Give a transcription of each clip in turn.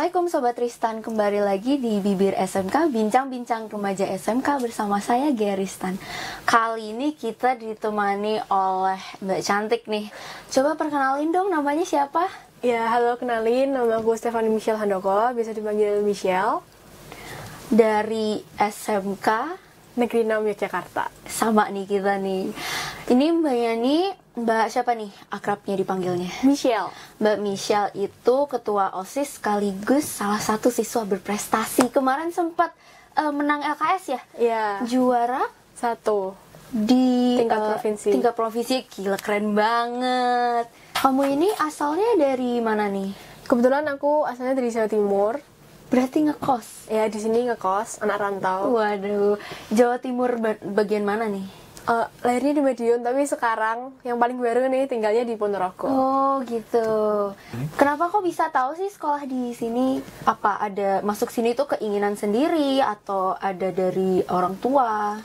Assalamualaikum Sobat Tristan, kembali lagi di Bibir SMK, bincang-bincang remaja SMK bersama saya Geristan. Kali ini kita ditemani oleh Mbak Cantik nih. Coba perkenalin dong, namanya siapa? Ya, halo, kenalin, nama aku Stephanie Michelle Handoko, bisa dipanggil Michelle. Dari SMK Negeri 6 Yogyakarta. Sama nih kita nih. Ini Mbak Yani, Mbak siapa nih akrabnya dipanggilnya? Michelle. Mbak Michelle itu ketua OSIS sekaligus salah satu siswa berprestasi. Kemarin sempat menang LKS ya? Ya. Juara 1 di tingkat provinsi. Gila, keren banget. Kamu ini asalnya dari mana nih? Kebetulan aku asalnya dari Jawa Timur. Berarti ngekos? Ya, di sini ngekos, anak rantau. Waduh, Jawa Timur bagian mana nih? Lahirnya di Madiun, tapi sekarang yang paling baru nih tinggalnya di Ponorogo. Oh gitu. Kenapa kok bisa tahu sih sekolah di sini? Apa ada masuk sini tuh keinginan sendiri atau ada dari orang tua?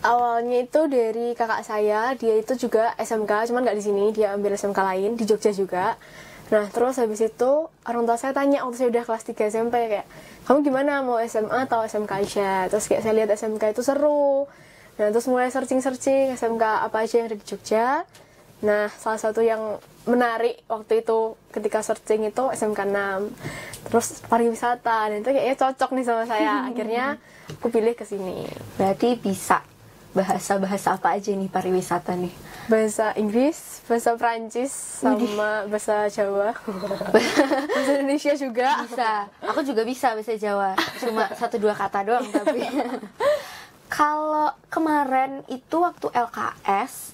Awalnya itu dari kakak saya, dia itu juga SMK, cuman nggak di sini, dia ambil SMK lain di Jogja juga. Nah, terus habis itu orang tua saya tanya waktu saya udah kelas 3 SMP kayak, kamu gimana, mau SMA atau SMK aja? Terus kayak saya lihat SMK itu seru. Nah, terus mulai searching SMK apa aja yang ada di Jogja. Nah, salah satu yang menarik waktu itu ketika searching itu SMK 6. Terus pariwisata, dan itu kayaknya cocok nih sama saya. Akhirnya aku pilih ke sini. Berarti bisa bahasa-bahasa apa aja nih pariwisata nih? Bahasa Inggris, bahasa Prancis, sama bahasa Jawa. Bahasa Indonesia juga. Bisa. Aku juga bisa bahasa Jawa. Cuma 1-2 kata doang tapi. Kalau kemarin itu waktu LKS,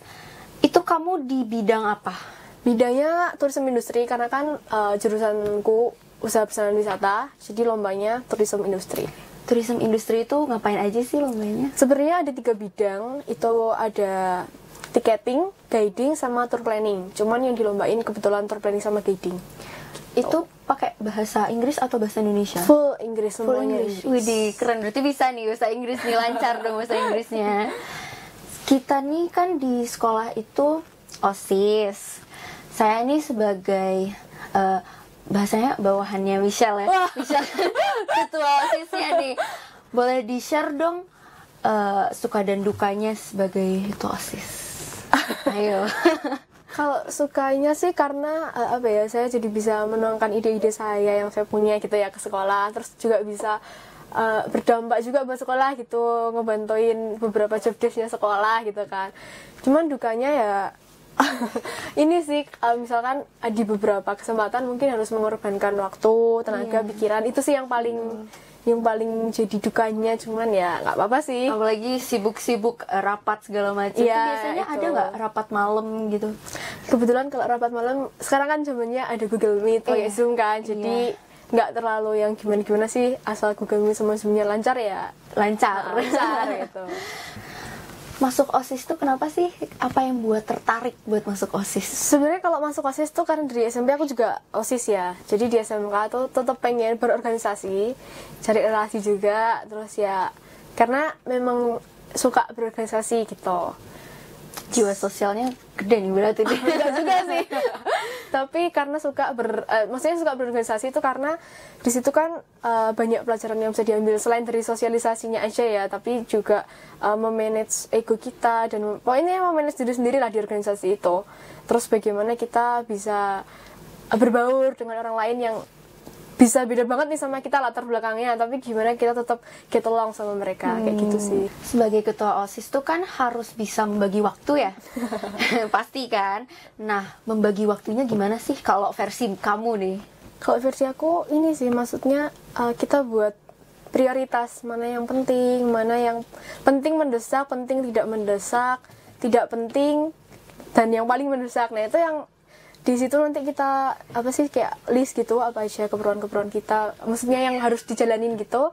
itu kamu di bidang apa? Bidangnya tourism industri, karena kan jurusanku usaha pesanan wisata, jadi lombanya tourism industri. Tourism industri itu ngapain aja sih lombanya? Sebenarnya ada 3 bidang, itu ada ticketing, guiding, sama tour planning. Cuman yang dilombain kebetulan tour planning sama guiding. Itu pakai bahasa Inggris atau bahasa Indonesia? Full Inggris, semuanya Inggris. Widih, keren. Berarti bisa nih bahasa Inggris nih, lancar dong bahasa Inggrisnya. Kita nih kan di sekolah itu OSIS. Saya nih sebagai bahasanya bawahannya Michelle ya. Michelle ketua OSISnya nih. Boleh di-share dong suka dan dukanya sebagai ketua OSIS. Ayo. Kalau sukanya sih karena saya jadi bisa menuangkan ide-ide saya yang saya punya gitu ya ke sekolah, terus juga bisa berdampak juga buat sekolah gitu, ngebantuin beberapa job desk-nya sekolah gitu kan. Cuman dukanya ya ini sih misalkan di beberapa kesempatan mungkin harus mengorbankan waktu, tenaga, pikiran, itu sih yang paling jadi dukanya. Cuman ya nggak apa-apa sih, apalagi sibuk-sibuk rapat segala macam. Ya, biasanya itu. ada nggak rapat malam gitu? Kebetulan kalau rapat malam sekarang kan zamannya ada Google Meet, pakai Zoom kan, jadi nggak terlalu yang gimana-gimana sih, asal Google Meet sama Zoom-nya lancar ya lancar gitu. Masuk OSIS tuh kenapa sih? Apa yang buat tertarik buat masuk OSIS? Sebenarnya kalau masuk OSIS tuh karena dari SMP aku juga OSIS ya. Jadi di SMK tuh tetap pengen berorganisasi, cari relasi juga, terus ya karena memang suka berorganisasi gitu. Jiwa sosialnya gede nih berarti. Enggak juga sih. Tapi karena suka maksudnya suka berorganisasi itu karena di situ kan banyak pelajaran yang bisa diambil selain dari sosialisasinya aja ya, tapi juga memanage ego kita, dan pokoknya memanage diri sendiri lah di organisasi itu. Terus bagaimana kita bisa berbaur dengan orang lain yang bisa beda banget nih sama kita latar belakangnya, tapi gimana kita tetap get along sama mereka, kayak gitu sih. Sebagai ketua OSIS tuh kan harus bisa membagi waktu ya. Pasti kan. Nah, membagi waktunya gimana sih kalau versi kamu nih? Kalau versi aku ini sih, maksudnya kita buat prioritas, mana yang penting, mana yang penting mendesak, penting tidak mendesak, tidak penting, dan yang paling mendesak. Nah, itu yang di situ nanti kita kayak list gitu apa aja keperluan kita, maksudnya yang harus dijalanin gitu.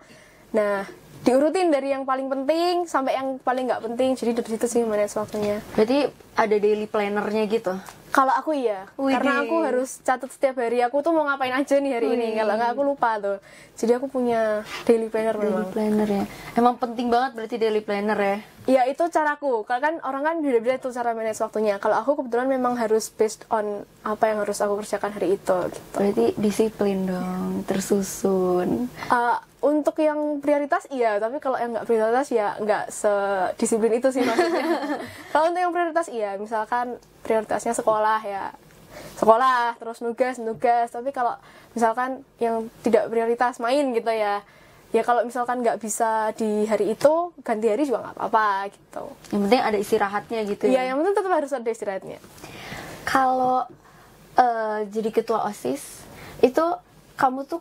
Nah, diurutin dari yang paling penting sampai yang paling nggak penting, jadi dari situ sih manage waktunya. Berarti ada daily plannernya gitu? Kalau aku iya, karena aku harus catat setiap hari aku tuh mau ngapain aja nih hari ini, kalau nggak aku lupa tuh. Jadi aku punya daily planner. Daily planner ya, emang penting banget berarti daily planner ya. Ya itu caraku, kalau kan orang kan beda-beda tuh cara manage waktunya. Kalau aku kebetulan memang harus based on apa yang harus aku kerjakan hari itu gitu. Berarti disiplin dong, tersusun. Untuk yang prioritas iya, tapi kalau yang nggak prioritas ya nggak sedisiplin itu sih maksudnya. Kalau untuk yang prioritas iya, misalkan prioritasnya sekolah ya sekolah, terus nugas. Tapi kalau misalkan yang tidak prioritas main gitu ya kalau misalkan nggak bisa di hari itu, ganti hari juga nggak apa-apa gitu. Yang penting ada istirahatnya gitu ya? Iya, yang penting tetap harus ada istirahatnya. Kalau jadi ketua OSIS, itu kamu tuh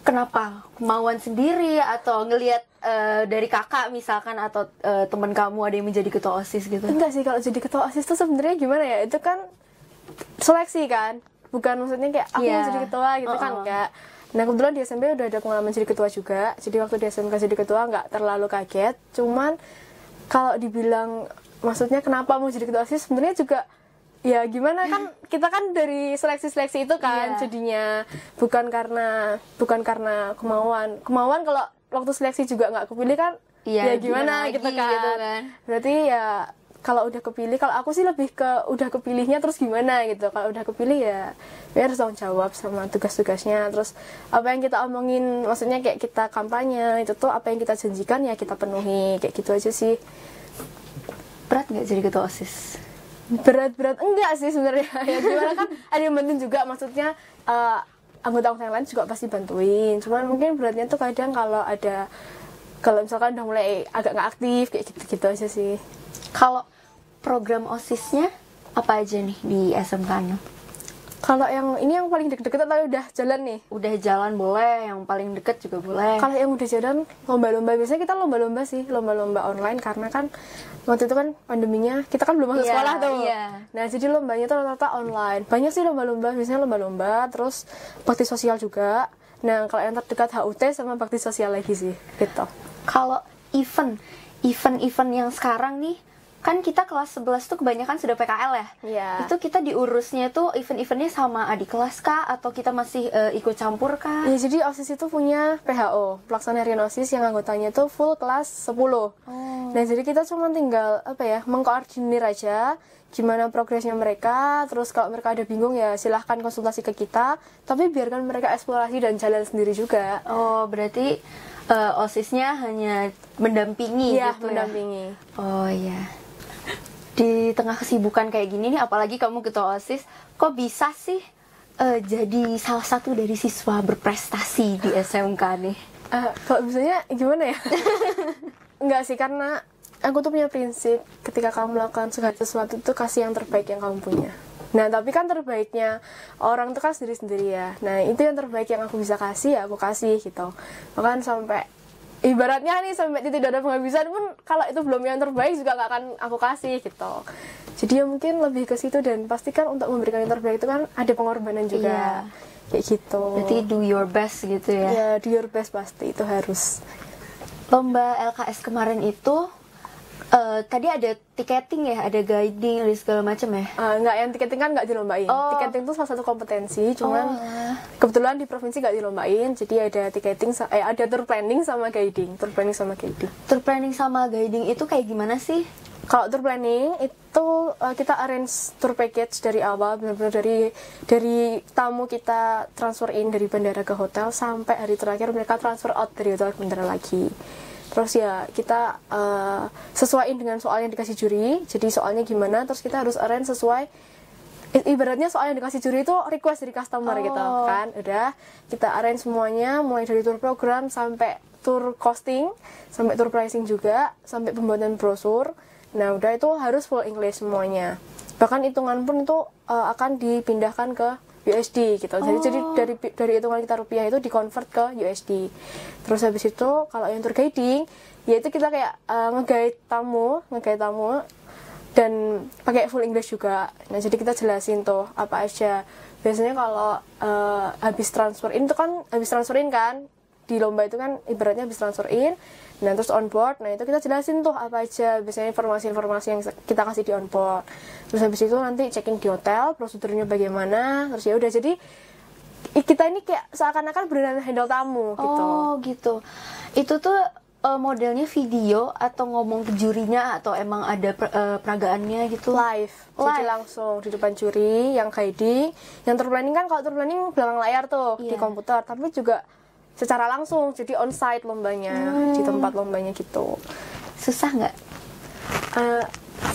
kenapa? Kemauan sendiri atau ngelihat dari kakak misalkan atau teman kamu ada yang menjadi ketua OSIS gitu? Enggak sih, kalau jadi ketua OSIS tuh sebenarnya gimana ya? Itu kan seleksi kan? Bukan maksudnya kayak aku mau jadi ketua gitu kan, enggak. Nah kebetulan di SMP udah ada pengalaman jadi ketua juga. Jadi waktu di SMK jadi ketua nggak terlalu kaget. Cuman kalau dibilang maksudnya kenapa mau jadi ketua OSIS, sebenarnya juga ya gimana kan kita kan dari seleksi itu kan jadinya bukan karena kemauan kalau waktu seleksi juga nggak kepilih kan ya gimana gitu kan. Berarti ya kalau udah kepilih, kalau aku sih lebih ke udah kepilihnya terus gimana gitu. Kalau udah kepilih ya harus tanggung jawab sama tugas-tugasnya. Terus apa yang kita omongin, maksudnya kayak kita kampanye itu tuh apa yang kita janjikan ya kita penuhi, kayak gitu aja sih. Berat nggak jadi ketua OSIS? Berat enggak sih sebenarnya. Ya gimana kan ada yang bantuin juga, maksudnya anggota-anggota yang lain juga pasti bantuin. Cuman mungkin beratnya tuh kadang kalau misalkan udah mulai agak nggak aktif kayak gitu aja sih. Kalau program OSIS-nya apa aja nih di SMK-nya? Kalau yang ini yang paling deket-deket atau udah jalan nih? Udah jalan boleh, yang paling deket juga boleh. Kalau yang udah jalan, lomba-lomba. Biasanya kita lomba-lomba sih, lomba-lomba online. Karena kan waktu itu kan pandeminya, kita kan belum masuk sekolah tuh. Nah, jadi lombanya tuh rata-rata online. Banyak sih lomba-lomba, biasanya lomba-lomba. Terus bakti sosial juga. Nah, kalau yang terdekat HUT sama bakti sosial lagi sih, gitu. Kalau event yang sekarang nih, kan kita kelas 11 tuh kebanyakan sudah PKL ya? Iya. Itu kita diurusnya tuh event-eventnya sama adik kelas kah? Atau kita masih ikut campur kah? Ya, jadi OSIS itu punya PHO, Pelaksana Harian OSIS, yang anggotanya tuh full kelas 10. Nah, jadi kita cuma tinggal, mengkoordinir aja gimana progresnya mereka. Terus kalau mereka ada bingung ya silahkan konsultasi ke kita. Tapi biarkan mereka eksplorasi dan jalan sendiri juga. Oh, berarti OSIS-nya hanya mendampingi gitu mendampingi. Ya? Oh, iya. Di tengah kesibukan kayak gini nih, apalagi kamu ketua OSIS, kok bisa sih jadi salah satu dari siswa berprestasi di SMK nih? Kalau misalnya gimana ya? Enggak sih, karena aku tuh punya prinsip ketika kamu melakukan segala sesuatu itu kasih yang terbaik yang kamu punya. Nah, tapi kan terbaiknya orang itu kan sendiri-sendiri ya. Nah, itu yang terbaik yang aku bisa kasih ya aku kasih gitu. Bahkan sampai ibaratnya nih sampai tidak ada penghabisan pun kalau itu belum yang terbaik juga nggak akan aku kasih gitu. Jadi ya mungkin lebih ke situ, dan pastikan untuk memberikan yang terbaik itu kan ada pengorbanan juga. Kayak gitu. Berarti do your best gitu ya? Ya, do your best pasti itu harus. Lomba LKS kemarin itu tadi ada tiketing ya, ada guiding, ada segala macam ya? Enggak, yang tiketing kan nggak dilombain. Tiketing itu salah satu kompetensi, cuman kebetulan di provinsi nggak dilombain, jadi ada tiketing, ada tour planning sama guiding. Tour planning sama guiding itu kayak gimana sih? Kalau tour planning itu kita arrange tour package dari awal, benar-benar dari tamu kita transfer in dari bandara ke hotel sampai hari terakhir mereka transfer out dari hotel ke bandara lagi. Terus ya kita sesuaiin dengan soal yang dikasih juri. Jadi soalnya gimana, terus kita harus arrange sesuai. Ibaratnya soal yang dikasih juri itu request dari customer gitu kan. Udah kita arrange semuanya, mulai dari tour program sampai tour costing, sampai tour pricing juga, sampai pembuatan brosur. Nah udah itu harus full English semuanya. Bahkan hitungan pun itu akan dipindahkan ke USD gitu. Jadi dari hitungan kita rupiah itu dikonvert ke USD. Terus habis itu kalau yang tour guiding, yaitu kita kayak nge-guide tamu dan pakai full English juga. Nah, jadi kita jelasin tuh apa aja. Biasanya kalau habis transfer in kan di lomba itu kan ibaratnya habis transfer in, nah terus on board, nah itu kita jelasin tuh apa aja biasanya informasi-informasi yang kita kasih di on board. Terus habis itu nanti checking di hotel, prosedurnya bagaimana, terus ya udah, jadi kita ini kayak seakan-akan beneran handle tamu gitu. Oh gitu. Itu tuh modelnya video atau ngomong ke jurinya atau emang ada peragaannya gitu? Live. Jadi langsung di depan juri yang guiding. Yang tour planning kan, kalau tour planning belakang layar tuh di komputer, tapi juga secara langsung, jadi on-site lombanya, di tempat lombanya gitu. Susah nggak?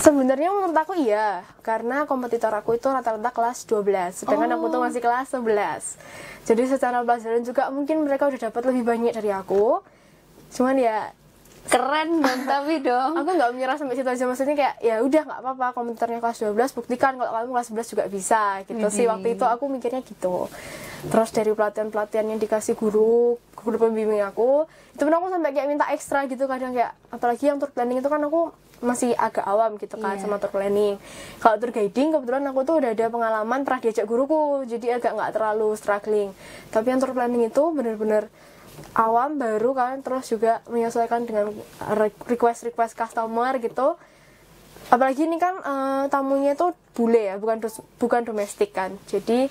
Sebenarnya menurut aku iya, karena kompetitor aku itu rata-rata kelas 12, sedangkan aku tuh masih kelas 11. Jadi secara pelajaran juga mungkin mereka udah dapat lebih banyak dari aku. Cuman ya Keren dong tapi dong. aku nggak menyerah sampai situ aja, maksudnya kayak ya udah nggak apa-apa, kompetitornya kelas 12 buktikan kalau kamu kelas 11 juga bisa gitu sih. Waktu itu aku mikirnya gitu. Terus dari pelatihan-pelatihan yang dikasih guru pembimbing aku, itu pun aku sampai kayak minta ekstra gitu kadang, kayak apalagi yang tour planning itu kan aku masih agak awam gitu kan sama tour planning. Kalau tour guiding kebetulan aku tuh udah ada pengalaman, pernah diajak guruku, jadi agak nggak terlalu struggling. Tapi yang tour planning itu bener-bener awam, baru kan, terus juga menyesuaikan dengan request customer gitu. Apalagi ini kan tamunya itu bule ya, bukan domestik kan, jadi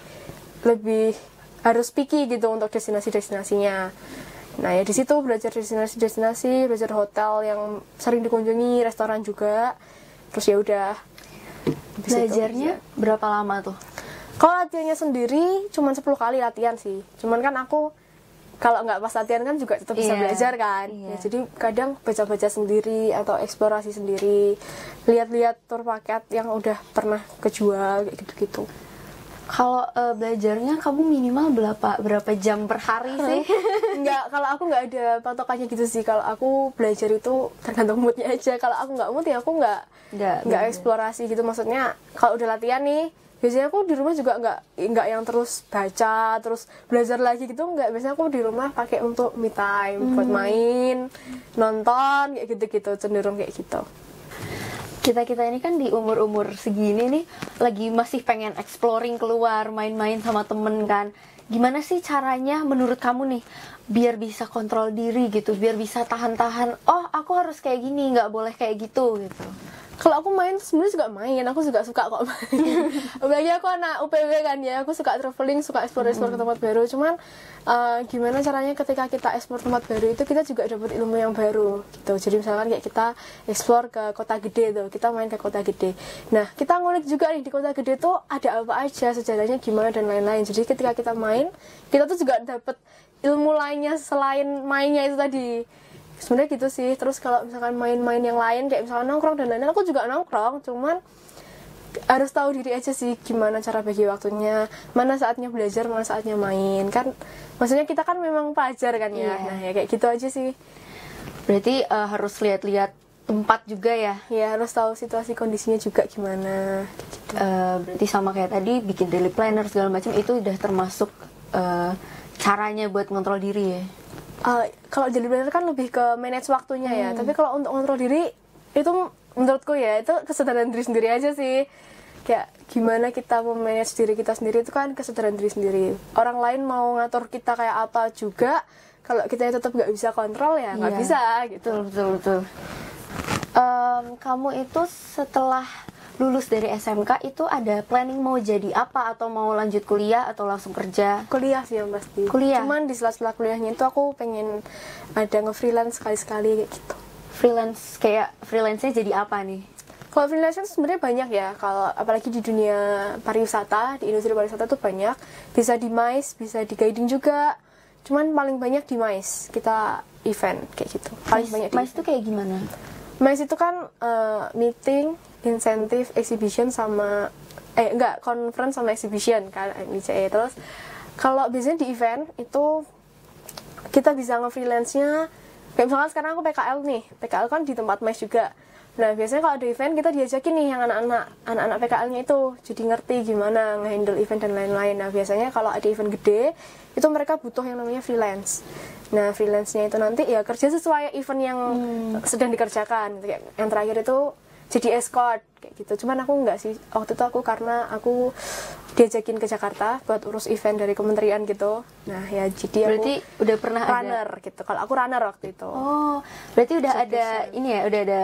lebih harus picky gitu untuk destinasinya. Nah ya di situ belajar destinasi, belajar hotel yang sering dikunjungi, restoran juga. Terus ya udah. Belajarnya berapa lama tuh? Kalau latihannya sendiri cuma 10 kali latihan sih. Cuman kan aku kalau nggak pas latihan kan juga tetap bisa belajar kan. Ya, jadi kadang baca-baca sendiri atau eksplorasi sendiri, lihat-lihat tour paket yang udah pernah kejual kayak gitu-gitu. Kalau belajarnya kamu minimal berapa jam per hari sih? Enggak, kalau aku nggak ada patokannya gitu sih. Kalau aku belajar itu tergantung moodnya aja. Kalau aku nggak mood ya aku nggak eksplorasi gitu. Maksudnya kalau udah latihan nih, biasanya aku di rumah juga nggak yang terus baca terus belajar lagi gitu, nggak. Biasanya aku di rumah pakai untuk me time, buat main, nonton kayak gitu-gitu, cenderung kayak gitu. Kita ini kan di umur segini nih lagi masih pengen exploring, keluar main-main sama temen kan. Gimana sih caranya menurut kamu nih biar bisa kontrol diri gitu, biar bisa tahan-tahan, oh aku harus kayak gini, nggak boleh kayak gitu. Kalau aku main sebenarnya juga main, aku juga suka kok main. Apalagi aku anak UPW kan ya, aku suka traveling, suka explore ke tempat baru. Cuman gimana caranya ketika kita explore tempat baru itu kita juga dapat ilmu yang baru gitu. Jadi misalkan kayak kita explore ke kota gede tuh, kita main ke kota gede. Nah kita ngulik juga nih di kota gede tuh ada apa aja, sejarahnya gimana dan lain-lain. Jadi ketika kita main, kita tuh juga dapat ilmu lainnya selain mainnya itu tadi. Sebenarnya gitu sih. Terus kalau misalkan main-main yang lain kayak misalkan nongkrong dan lain-lain, aku juga nongkrong, cuman harus tahu diri aja sih gimana cara bagi waktunya, mana saatnya belajar, mana saatnya main kan. Maksudnya kita kan memang pelajar kan ya. Nah ya kayak gitu aja sih. Berarti harus lihat-lihat tempat juga ya. Ya harus tahu situasi kondisinya juga gimana gitu. Berarti sama kayak tadi bikin daily planner segala macam itu udah termasuk caranya buat ngontrol diri ya. Kalau jadi planner kan lebih ke manage waktunya ya. Tapi kalau untuk kontrol diri itu menurutku ya itu kesadaran diri sendiri aja sih. Kayak gimana kita memanage diri kita sendiri itu kan kesadaran diri sendiri. Orang lain mau ngatur kita kayak apa juga, kalau kita tetap nggak bisa kontrol ya nggak bisa gitu. Betul. Kamu itu setelah lulus dari SMK itu ada planning mau jadi apa, atau mau lanjut kuliah atau langsung kerja? Kuliah sih yang pasti. Kuliah. Cuman di sela-sela kuliahnya itu aku pengen ada nge-freelance sekali-sekali kayak gitu. Freelance-nya jadi apa nih? Kalau freelance sebenarnya banyak ya. Kalau apalagi di dunia pariwisata, di industri pariwisata tuh banyak. Bisa di MICE, bisa di guiding juga. Cuman paling banyak di MICE. Kita event kayak gitu. Paling banyak di MICE itu kayak gimana? MICE itu kan meeting, incentive, exhibition sama conference sama exhibition kan MICE. Terus kalau biasanya di event itu kita bisa nge-freelance-nya kayak misalkan sekarang aku PKL nih. PKL kan di tempat MICE juga. Nah biasanya kalau ada event kita diajakin nih yang anak-anak PKL-nya itu, jadi ngerti gimana nge-handle event dan lain-lain. Nah biasanya kalau ada event gede itu mereka butuh yang namanya freelance. Nah freelance-nya itu nanti ya kerja sesuai event yang sedang dikerjakan. Yang terakhir itu jadi escort. kayak gitu. Cuman aku enggak sih, waktu itu aku karena aku diajakin ke Jakarta buat urus event dari kementerian gitu. Nah ya jadi Berarti aku udah pernah runner gitu. Kalau aku runner waktu itu. Oh, berarti udah Showcase. ada ini ya, udah ada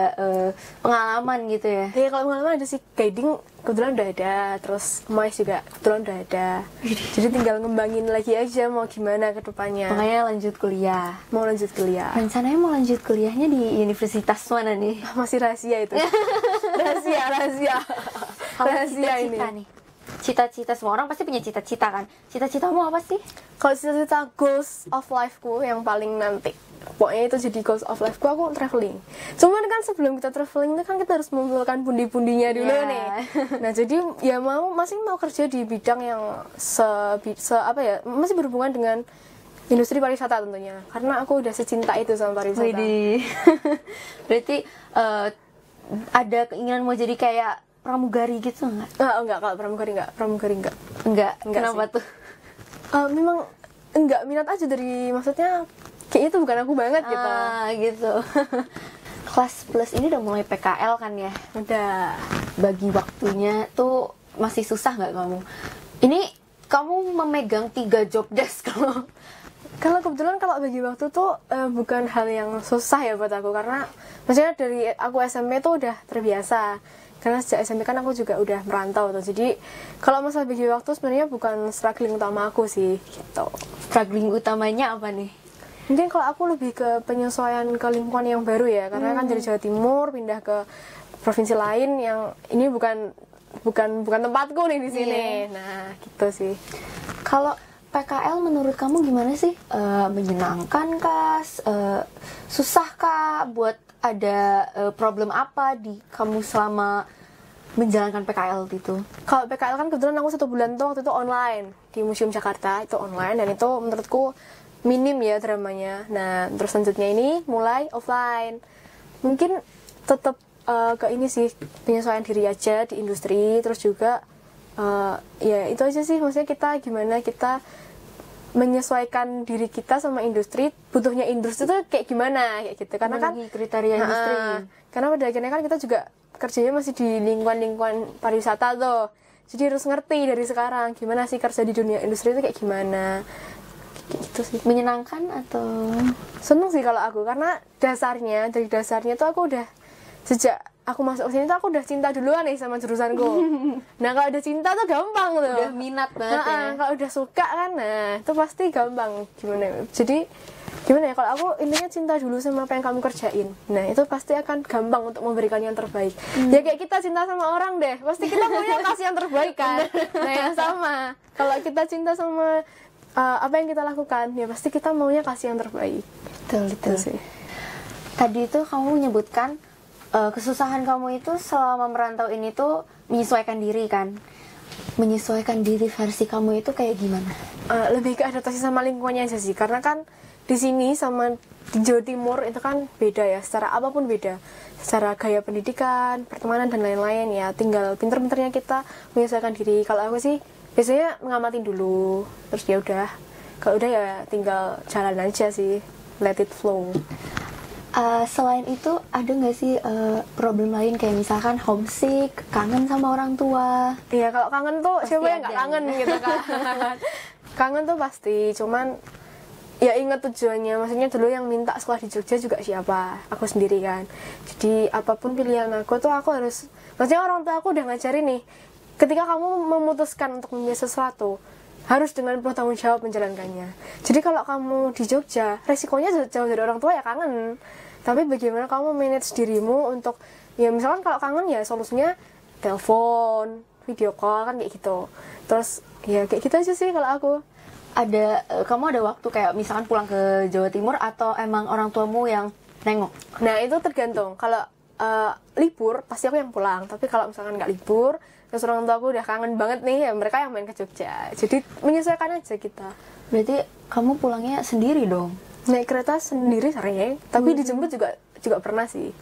pengalaman gitu ya. Ya kalau pengalaman ada sih, guiding kebetulan udah ada, terus mais juga kebetulan udah ada. Jadi tinggal ngembangin lagi aja mau gimana ke depannya. Makanya lanjut kuliah. Mau lanjut kuliah. Rencananya mau lanjut kuliahnya di universitas mana nih? Masih rahasia itu. rahasia. Kalau Rahasia ini. cita-cita nih. Cita-cita, semua orang pasti punya cita-cita kan. Cita-citamu apa sih? Kalau cita-cita goals of life-ku yang paling nanti, pokoknya itu jadi goals of life-ku, aku traveling. Cuman kan sebelum kita traveling itu kan kita harus mengumpulkan pundi-pundinya dulu Yeah. nih. Nah jadi ya masih mau kerja di bidang yang masih berhubungan dengan industri pariwisata tentunya. Karena aku udah secinta itu sama pariwisata. Widih. Berarti ada keinginan mau jadi kayak pramugari gitu nggak? Enggak, kalau pramugari enggak. Enggak. Enggak Kenapa sih. tuh? Memang enggak minat aja dari, maksudnya kayaknya itu bukan aku banget gitu. Gitu. Kelas plus ini udah mulai PKL kan ya? Udah. Bagi waktunya tuh masih susah nggak kamu? Ini kamu memegang 3 job desk Kalau kebetulan kalau bagi waktu tuh bukan hal yang susah ya buat aku, karena maksudnya dari aku SMP tuh udah terbiasa. Karena sejak SMP kan aku juga udah merantau tuh. Jadi kalau masalah bagi waktu sebenarnya bukan struggling utama aku sih gitu. Struggling utamanya apa nih? Mungkin kalau aku lebih ke penyesuaian ke lingkungan yang baru ya, karena kan dari Jawa Timur pindah ke provinsi lain yang ini bukan tempatku nih di sini. Nah, gitu sih. Kalau PKL menurut kamu gimana sih? Menyenangkan kah? Susah kah? Buat ada problem apa di kamu selama menjalankan PKL itu? Kalau PKL kan kebetulan aku 1 bulan tuh waktu itu online di Museum Jakarta, itu online, dan itu menurutku minim ya dramanya. Nah terus selanjutnya ini mulai offline, mungkin tetap ke ini sih, penyesuaian diri aja di industri. Terus juga ya itu aja sih, maksudnya kita gimana kita menyesuaikan diri kita sama industri, butuhnya industri itu kayak gimana kayak gitu. Karena kan kriteria industri. karena pada akhirnya kan kita juga kerjanya masih di lingkungan pariwisata tuh, jadi harus ngerti dari sekarang gimana sih kerja di dunia industri itu kayak gimana gitu sih. Menyenangkan atau Seneng sih kalau aku, karena dari dasarnya tuh aku udah, sejak aku masuk ke sini tuh aku udah cinta duluan nih sama jurusanku. Nah kalau udah cinta tuh gampang tuh, udah minat banget ya? kalau udah suka kan, nah itu pasti gampang. Jadi gimana ya, kalau aku intinya cinta dulu sama apa yang kamu kerjain, nah itu pasti akan gampang untuk memberikan yang terbaik. Ya kayak kita cinta sama orang deh, pasti kita maunya kasih yang terbaik kan. Nah yang sama, kalau kita cinta sama apa yang kita lakukan, ya pasti kita maunya kasih yang terbaik. Betul sih. Tadi itu kamu menyebutkan kesusahan kamu itu selama merantau ini tuh menyesuaikan diri kan? Menyesuaikan diri versi kamu itu kayak gimana? Lebih ke adaptasi sama lingkungannya aja sih, karena kan di sini sama di Jawa Timur itu kan beda ya, secara apapun beda, secara gaya pendidikan, pertemanan dan lain-lain. Ya tinggal pinter-pinternya kita menyesuaikan diri. Kalau aku sih biasanya ngamatin dulu, terus ya udah, kalau udah ya tinggal jalan aja sih, let it flow. Selain itu ada nggak sih problem lain kayak misalkan homesick, kangen sama orang tua? Iya, kalau kangen tuh Pasti siapa yang nggak ada, kangen ya. gitu kan. Kangen tuh pasti, cuman ya ingat tujuannya. Maksudnya dulu yang minta sekolah di Jogja juga siapa? Aku sendiri kan. Jadi apapun pilihan aku tuh aku harus, maksudnya orang tua aku udah ngajarin nih, ketika kamu memutuskan untuk memilih sesuatu, harus dengan penuh tanggung jawab menjalankannya. Jadi kalau kamu di Jogja, resikonya jauh dari orang tua ya kangen. Tapi bagaimana kamu manage dirimu untuk, ya misalkan kalau kangen ya solusinya telepon, video call kan kayak gitu. Terus ya kayak gitu aja sih kalau aku. Kamu ada waktu kayak misalkan pulang ke Jawa Timur atau emang orang tuamu yang nengok? Nah itu tergantung. Kalau libur pasti aku yang pulang. Tapi kalau misalkan nggak libur, terus orang tua aku udah kangen banget nih, ya mereka yang main ke Jogja. Jadi menyesuaikan aja kita. Berarti kamu pulangnya sendiri dong? Naik kereta sendiri sering, tapi dijemput juga pernah sih.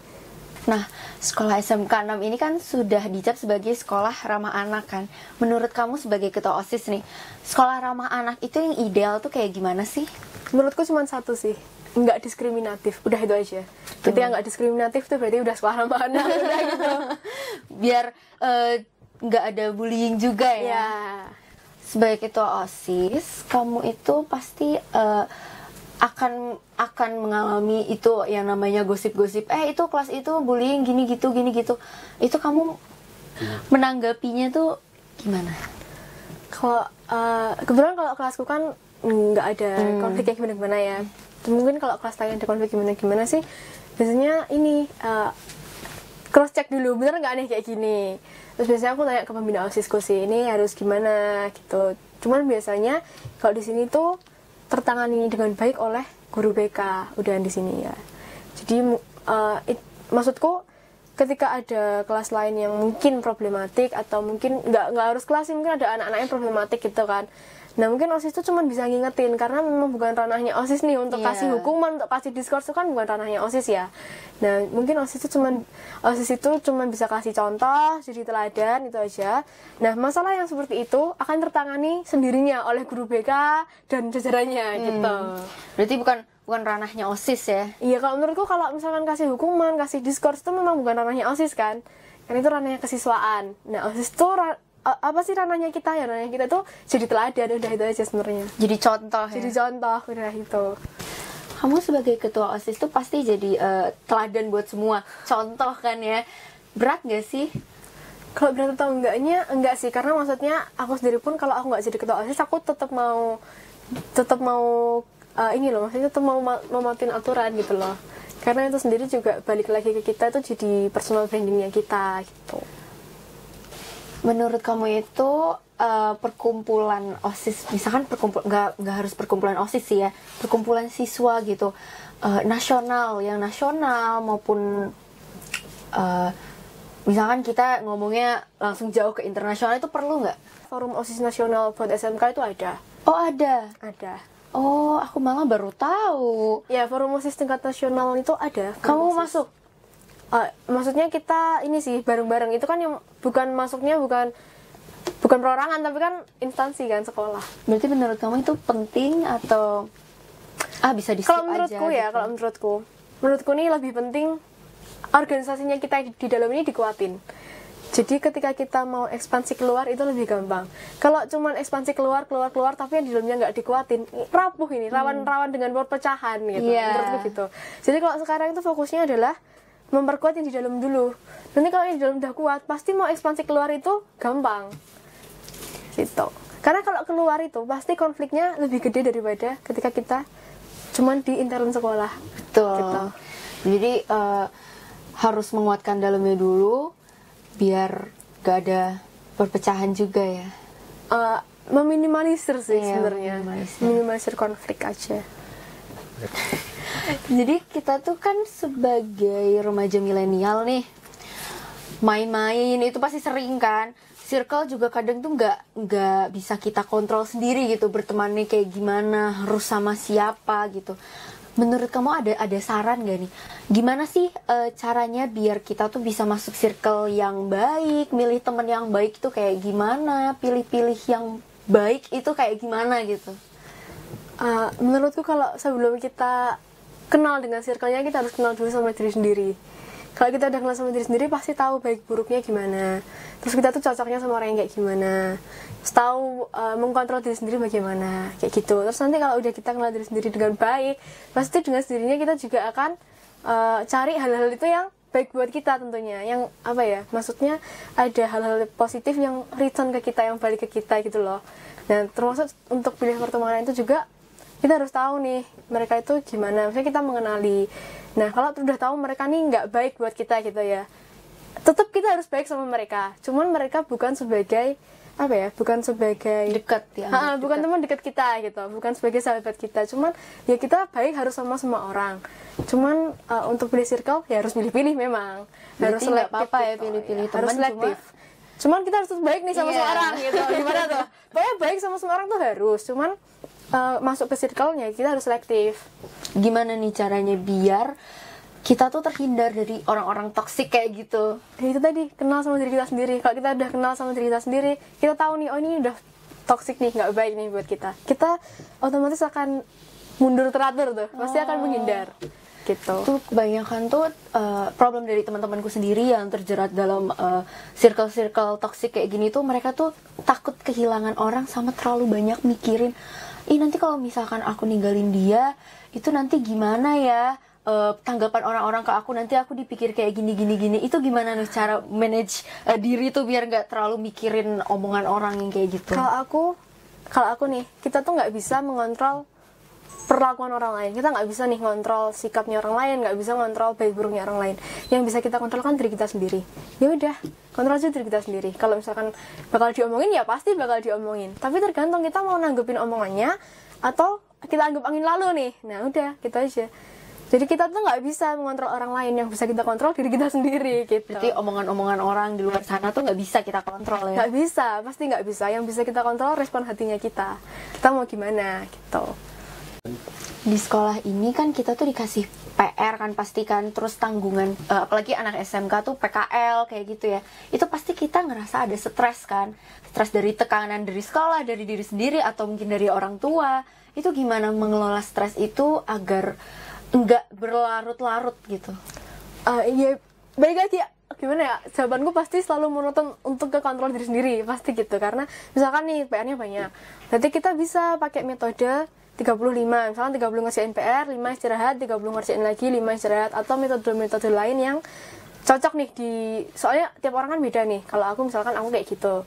Nah, sekolah SMK 6 ini kan sudah dicap sebagai sekolah ramah anak kan. Menurut kamu sebagai ketua OSIS nih, sekolah ramah anak itu yang ideal tuh kayak gimana sih? Menurutku cuma satu sih, nggak diskriminatif. Udah itu aja. Ketika nggak diskriminatif tuh berarti udah sekolah ramah anak. Udah gitu. biar nggak ada bullying juga ya. Ya. Sebagai ketua OSIS, kamu itu pasti akan mengalami itu yang namanya gosip-gosip. Itu kelas itu bullying gini gitu. Itu kamu menanggapinya tuh gimana? Kalau kebetulan kalau kelasku kan nggak ada konflik yang gimana-gimana ya. Mungkin kalau kelas lain ada konflik gimana-gimana sih, biasanya ini cross check dulu, bener nggak nih kayak gini. Terus biasanya aku tanya ke pembina OSISku sih, ini harus gimana gitu. Cuman biasanya kalau di sini tuh tertangani dengan baik oleh guru BK udah di sini ya. Jadi maksudku ketika ada kelas lain yang mungkin problematik atau mungkin nggak harus kelas, mungkin ada anak-anak yang problematik gitu kan. Nah mungkin OSIS itu cuma bisa ngingetin karena memang bukan ranahnya OSIS nih untuk kasih hukuman, untuk kasih diskors itu kan bukan ranahnya OSIS ya. Nah mungkin OSIS itu cuma bisa kasih contoh, jadi teladan itu aja. Nah masalah yang seperti itu akan tertangani sendirinya oleh guru BK dan jajarannya gitu. Berarti bukan ranahnya OSIS ya? Iya, kalau menurutku kalau misalkan kasih hukuman, kasih diskors itu memang bukan ranahnya OSIS kan itu ranahnya kesiswaan. Nah OSIS itu apa sih ranahnya kita ya? Ranahnya kita tuh jadi teladan, udah itu aja sebenarnya. Jadi contoh ya? Jadi contoh, udah itu. Kamu sebagai ketua OSIS tuh pasti jadi teladan buat semua. Contoh kan ya. Berat gak sih? Kalau berat atau enggak sih. Karena maksudnya aku sendiri pun kalau aku nggak jadi ketua OSIS, aku tetap mau ini loh, maksudnya tetap mau mematuhin aturan gitu loh. Karena itu sendiri juga balik lagi ke kita, itu jadi personal brandingnya kita gitu. Menurut kamu itu perkumpulan OSIS, misalkan nggak harus perkumpulan OSIS sih ya, perkumpulan siswa gitu, nasional maupun misalkan kita ngomongnya langsung jauh ke internasional, itu perlu nggak? Forum OSIS nasional buat SMK itu ada. Oh ada? Ada. Oh aku malah baru tahu. Ya forum OSIS tingkat nasional itu ada. Kamu masuk? Maksudnya kita ini sih bareng-bareng, itu kan yang masuknya bukan perorangan tapi kan instansi kan, sekolah. Berarti menurut kamu itu penting atau bisa di skip kalau menurutku aja, ya gitu? Kalau menurutku nih lebih penting organisasinya kita di dalam ini dikuatin. Jadi ketika kita mau ekspansi keluar itu lebih gampang. Kalau cuman ekspansi keluar tapi yang di dalamnya nggak dikuatin, rapuh ini, rawan dengan perpecahan gitu. Menurutku gitu. Jadi kalau sekarang itu fokusnya adalah memperkuat yang di dalam dulu. Nanti kalau yang di dalam udah kuat, pasti mau ekspansi keluar itu gampang. Gitu. Karena kalau keluar itu pasti konfliknya lebih gede daripada ketika kita cuman di intern sekolah. Betul. Gitu. Jadi harus menguatkan dalamnya dulu biar gak ada perpecahan juga ya. Meminimalisir sih sebenarnya. Minimalisir konflik aja. Jadi kita tuh kan sebagai remaja milenial nih, main-main itu pasti sering kan. Circle juga kadang tuh nggak bisa kita kontrol sendiri gitu, bertemannya kayak gimana, harus sama siapa gitu. Menurut kamu ada saran gak nih? Gimana sih caranya biar kita tuh bisa masuk circle yang baik, milih temen yang baik itu kayak gimana, pilih-pilih yang baik itu kayak gimana gitu? Menurutku kalau sebelum kita kenal dengan circle-nya, kita harus kenal dulu sama diri sendiri. Kalau kita udah kenal sama diri sendiri, pasti tahu baik buruknya gimana. Terus kita tuh cocoknya sama orang yang kayak gimana. Terus tahu mengkontrol diri sendiri bagaimana, kayak gitu. Terus nanti kalau udah kita kenal diri sendiri dengan baik, pasti dengan sendirinya kita juga akan cari hal-hal itu yang baik buat kita tentunya. Yang apa ya, maksudnya ada hal-hal positif yang return ke kita, yang balik ke kita gitu loh. Nah, termasuk untuk pilih pertemanan itu juga kita harus tahu nih mereka itu gimana, misalnya kita mengenali. Nah kalau udah tahu mereka nih nggak baik buat kita gitu ya, tetap kita harus baik sama mereka, cuman mereka bukan sebagai apa ya, bukan sebagai dekat ya, bukan teman dekat kita gitu, bukan sebagai sahabat kita, cuman ya kita baik harus sama semua orang. Cuman untuk pilih circle ya harus pilih-pilih memang. Berarti harus selektif apa ya, gitu. pilih-pilih Ya, harus teman, selektif. Cuman kita harus baik nih sama semua orang gitu. Gimana tuh? Pokoknya baik sama semua orang tuh harus. Cuman masuk ke circle-nya kita harus selektif. Gimana nih caranya biar kita tuh terhindar dari orang-orang toksik kayak gitu? Ya, itu tadi, kenal sama diri kita sendiri. Kalau kita udah kenal sama diri kita sendiri, kita tahu nih, oh ini udah toksik nih, nggak baik nih buat kita. Kita otomatis akan mundur teratur tuh, pasti akan menghindar. gitu. Tuh kebanyakan tuh problem dari teman-temanku sendiri yang terjerat dalam circle-circle toxic kayak gini tuh, mereka tuh takut kehilangan orang sama terlalu banyak mikirin, ih nanti kalau misalkan aku ninggalin dia itu nanti gimana ya, tanggapan orang-orang ke aku, nanti aku dipikir kayak gini. Itu gimana nih cara manage diri tuh biar nggak terlalu mikirin omongan orang yang kayak gitu? Kalau aku nih, kita tuh nggak bisa mengontrol perlakuan orang lain. Kita nggak bisa nih ngontrol sikapnya orang lain, nggak bisa ngontrol baik buruknya orang lain. Yang bisa kita kontrol kan diri kita sendiri. Ya udah, kontrol aja diri kita sendiri. Kalau misalkan bakal diomongin, ya pasti bakal diomongin. Tapi tergantung kita mau nanggepin omongannya atau kita anggap angin lalu nih. Nah udah, gitu aja. Jadi kita tuh nggak bisa mengontrol orang lain, yang bisa kita kontrol diri kita sendiri gitu. Berarti omongan-omongan orang di luar sana tuh nggak bisa kita kontrol ya? Nggak bisa, pasti nggak bisa. Yang bisa kita kontrol respon hatinya kita. Kita mau gimana gitu. Di sekolah ini kan kita tuh dikasih PR kan pastikan, terus tanggungan, apalagi anak SMK tuh PKL kayak gitu ya. Itu pasti kita ngerasa ada stres kan. Stres dari tekanan dari sekolah, dari diri sendiri, atau mungkin dari orang tua. Itu gimana mengelola stres itu agar nggak berlarut-larut gitu? Ya balik lagi, gimana ya, jawabanku pasti selalu monoton untuk ke kontrol diri sendiri, pasti gitu. Karena misalkan nih PR-nya banyak, berarti kita bisa pakai metode 35, misalkan 30 ngerjain PR, 5 istirahat, 30 ngerjain lagi, 5 istirahat, atau metode-metode lain yang cocok nih soalnya tiap orang kan beda nih. Kalau aku misalkan aku kayak gitu,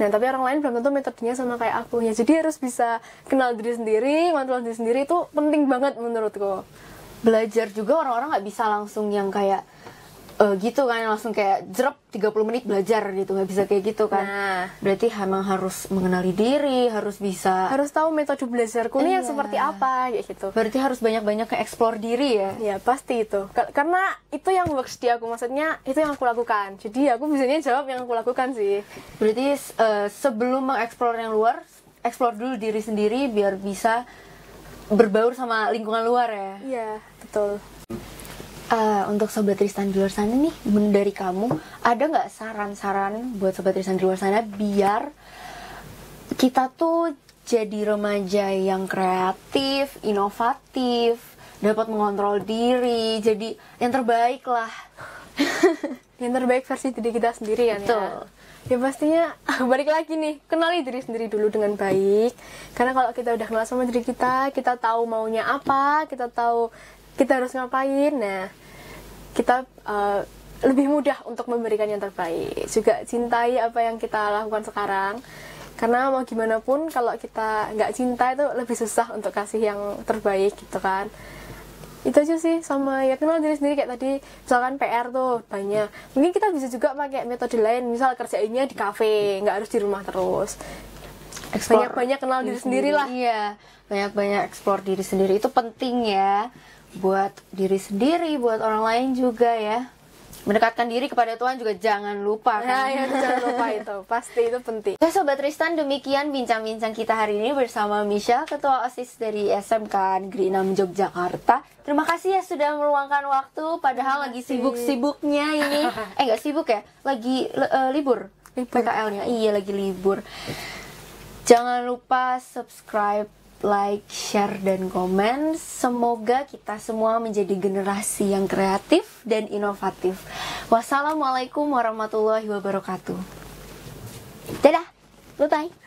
nah tapi orang lain belum tentu metodenya sama kayak aku ya. Jadi harus bisa kenal diri sendiri, kontrol diri sendiri, itu penting banget menurutku. Belajar juga orang-orang nggak bisa langsung yang kayak gitu kan, langsung kayak jerep 30 menit belajar gitu, nggak bisa kayak gitu kan. Nah, berarti emang harus mengenali diri, harus tahu metode belajarku nih yang seperti apa kayak gitu. Berarti harus banyak-banyak ke explore diri ya. Ya pasti itu, karena itu yang works di aku, maksudnya itu yang aku lakukan. Jadi aku bisanya jawab yang aku lakukan sih. Berarti sebelum mengeksplor yang luar, explore dulu diri sendiri biar bisa berbaur sama lingkungan luar ya. Iya, betul. Untuk Sobat Tristan di luar sana nih, dari kamu ada nggak saran-saran buat Sobat Tristan di luar sana biar kita tuh jadi remaja yang kreatif, inovatif, dapat mengontrol diri, jadi yang terbaik lah. Yang terbaik versi diri kita sendiri kan. Betul. Ya pastinya balik lagi nih, kenali diri sendiri dulu dengan baik. Karena kalau kita udah kenal sama diri kita tahu maunya apa, kita tahu kita harus ngapain. Nah, kita lebih mudah untuk memberikan yang terbaik. Juga cintai apa yang kita lakukan sekarang. Karena mau gimana pun kalau kita nggak cinta itu lebih susah untuk kasih yang terbaik gitu kan. Itu aja sih, sama ya kenal diri sendiri kayak tadi. Misalkan PR tuh banyak, mungkin kita bisa juga pakai metode lain, misal kerjainnya di kafe, nggak harus di rumah terus. Banyak-banyak kenal diri sendiri lah. Iya, banyak-banyak explore diri sendiri itu penting ya, buat diri sendiri, buat orang lain juga ya. Mendekatkan diri kepada Tuhan juga jangan lupa kan. Nah, ya, jangan lupa itu, pasti itu penting. Oke Sobat Tristan, demikian bincang-bincang kita hari ini bersama Michelle, Ketua OSIS dari SMK Negeri 6 Yogyakarta. Terima kasih ya sudah meluangkan waktu, padahal lagi sibuk-sibuknya ini. Nggak sibuk ya, lagi libur PKL-nya. Iya, lagi libur. Jangan lupa subscribe, like, share, dan komen. Semoga kita semua menjadi generasi yang kreatif dan inovatif. Wassalamualaikum warahmatullahi wabarakatuh. Dadah, bye-bye.